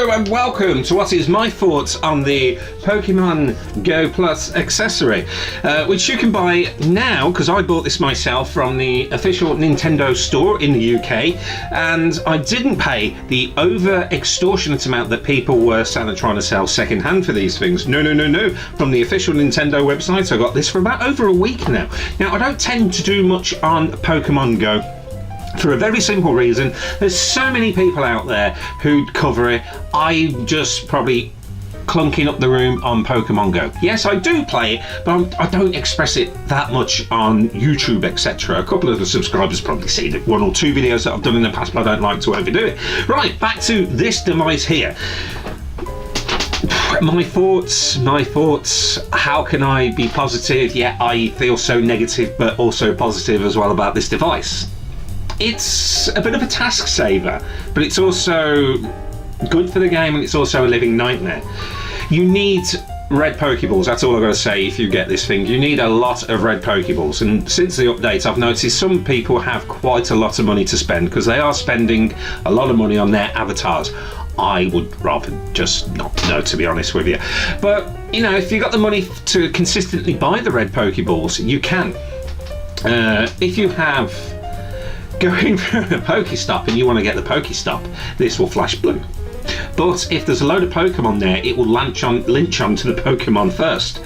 Hello and welcome to what is my thoughts on the Pokemon Go Plus accessory, which you can buy now, because I bought this myself from the official Nintendo store in the UK, and I didn't pay the over-extortionate amount that people were trying to sell second-hand for these things. No. From the official Nintendo website, I got this for about over a week now. Now, I don't tend to do much on Pokemon Go, for a very simple reason. There's so many people out there who cover it. I just probably clunking up the room on Pokemon Go. Yes, I do play it, but I don't express it that much on YouTube, etc. A couple of the subscribers probably seen it, one or two videos that I've done in the past, but I don't like to overdo it. Right, back to this device here. My thoughts, how can I be positive yet I feel so negative but also positive as well about this device? It's a bit of a task saver, but it's also good for the game, and it's also a living nightmare. You need red Pokeballs, that's all I've got to say. If you get this thing, you need a lot of red Pokeballs, and since the update I've noticed some people have quite a lot of money to spend, because they are spending a lot of money on their avatars. I would rather just not know, to be honest with you. But, you know, if you've got the money to consistently buy the red Pokeballs, you can. If you have going through a Pokestop and you want to get the Pokestop, this will flash blue. But if there's a load of Pokemon there, it will lynch on to the Pokemon first,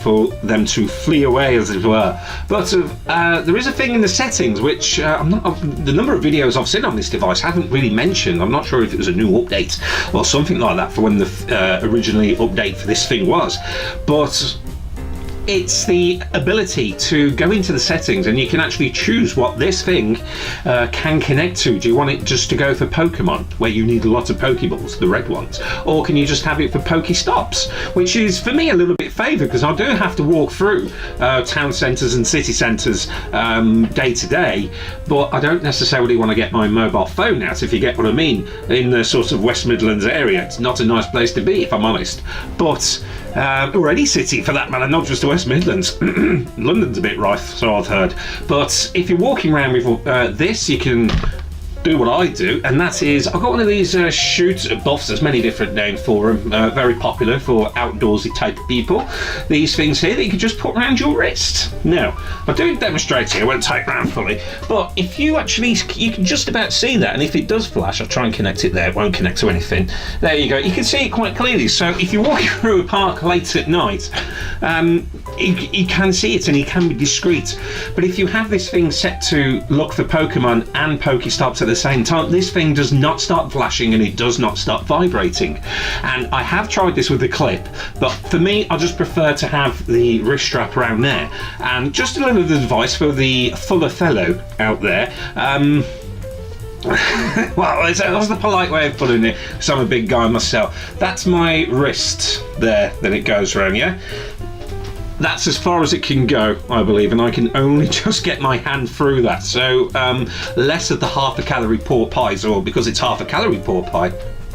for them to flee away, as it were. But there is a thing in the settings which the number of videos I've seen on this device haven't really mentioned. I'm not sure if it was a new update or something like that for when the originally update for this thing was, but it's the ability to go into the settings and you can actually choose what this thing can connect to. Do you want it just to go for Pokemon, where you need a lot of Pokeballs, the red ones? Or can you just have it for Pokestops, which is, for me, a little bit favoured, because I do have to walk through town centres and city centres day to day, but I don't necessarily want to get my mobile phone out, if you get what I mean, in the sort of West Midlands area. It's not a nice place to be, if I'm honest. But or any city for that matter, not just the West Midlands. London's a bit rife, so I've heard. But if you're walking around with this, you can do what I do, and that is, I've got one of these shoot buffs. There's many different names for them, very popular for outdoorsy type of people. These things here that you can just put around your wrist. Now, I'll do a demonstration here, I won't take it around fully, but if you actually, you can just about see that, and if it does flash, I'll try and connect it there, it won't connect to anything. There you go, you can see it quite clearly. So if you're walking through a park late at night, you can see it and you can be discreet. But if you have this thing set to look for Pokemon and Pokestops at the same time, this thing does not start flashing and it does not start vibrating. And I have tried this with the clip, but for me, I just prefer to have the wrist strap around there. And just a little advice for the fuller fellow out there. Well, that's the polite way of putting it, because I'm a big guy myself. That's my wrist there, then it goes around, yeah? That's as far as it can go, I believe, and I can only just get my hand through that. So less of the half a calorie pork pies, or because it's half a calorie pork pie,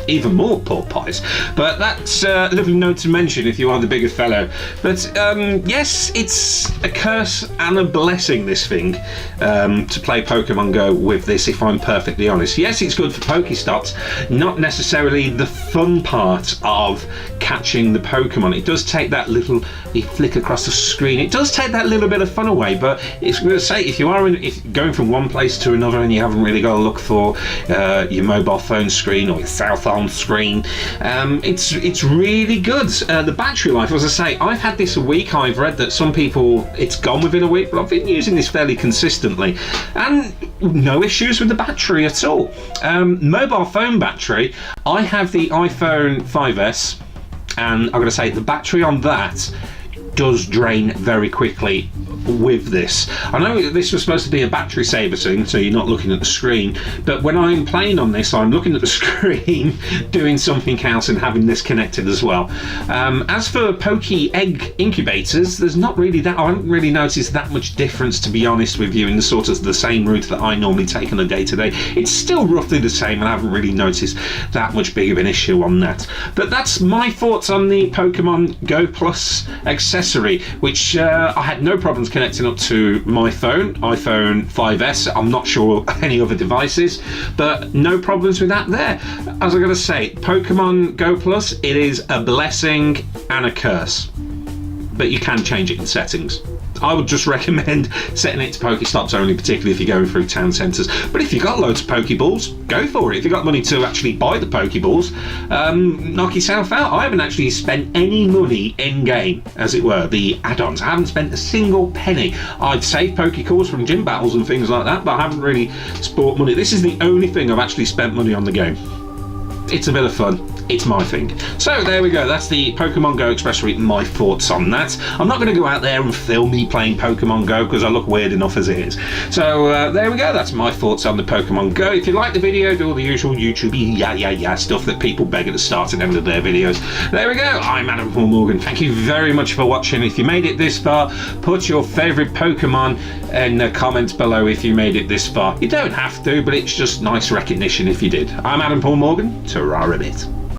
even more pork pies. But that's a little note to mention if you are the bigger fellow. But yes, it's a curse and a blessing, this thing, to play Pokemon Go with this, if I'm perfectly honest. Yes, it's good for Pokestops, not necessarily the fun part of catching the Pokemon. It does take that little, you flick across the screen, it does take that little bit of fun away, but it's going to say, if you are going from one place to another and you haven't really got to look for your mobile phone screen or your cell phone screen, it's really good. The battery life, as I say, I've had this a week. I've read that some people, it's gone within a week, but I've been using this fairly consistently and no issues with the battery at all. Mobile phone battery, I have the iPhone 5S, and I'm going to say the battery on that does drain very quickly with this. I know this was supposed to be a battery saver thing, so you're not looking at the screen, but when I'm playing on this, I'm looking at the screen doing something else and having this connected as well. As for Poke Egg incubators, there's not really that, I haven't really noticed that much difference, to be honest with you, in the sort of the same route that I normally take on a day-to-day. It's still roughly the same, and I haven't really noticed that much big of an issue on that. But that's my thoughts on the Pokemon Go Plus accessory, which I had no problems connecting up to my phone, iPhone 5S. I'm not sure any other devices, but no problems with that there. As I gotta say, Pokemon Go Plus, it is a blessing and a curse, but you can change it in settings. I would just recommend setting it to Pokestops only, particularly if you're going through town centres. But if you've got loads of Pokeballs, go for it. If you've got money to actually buy the Pokeballs, knock yourself out. I haven't actually spent any money in-game, as it were, the add-ons. I haven't spent a single penny. I'd save Pokeballs from gym battles and things like that, but I haven't really spent money. This is the only thing I've actually spent money on the game. It's a bit of fun. It's my thing. So there we go. That's the Pokemon Go Express Route, my thoughts on that. I'm not going to go out there and film me playing Pokemon Go because I look weird enough as it is. So there we go. That's my thoughts on the Pokemon Go. If you like the video, do all the usual YouTube yeah stuff that people beg at the start and end of their videos. There we go. I'm Adam Paul Morgan. Thank you very much for watching. If you made it this far, put your favourite Pokemon in the comments below if you made it this far. You don't have to, but it's just nice recognition if you did. I'm Adam Paul Morgan. Ta-ra a bit.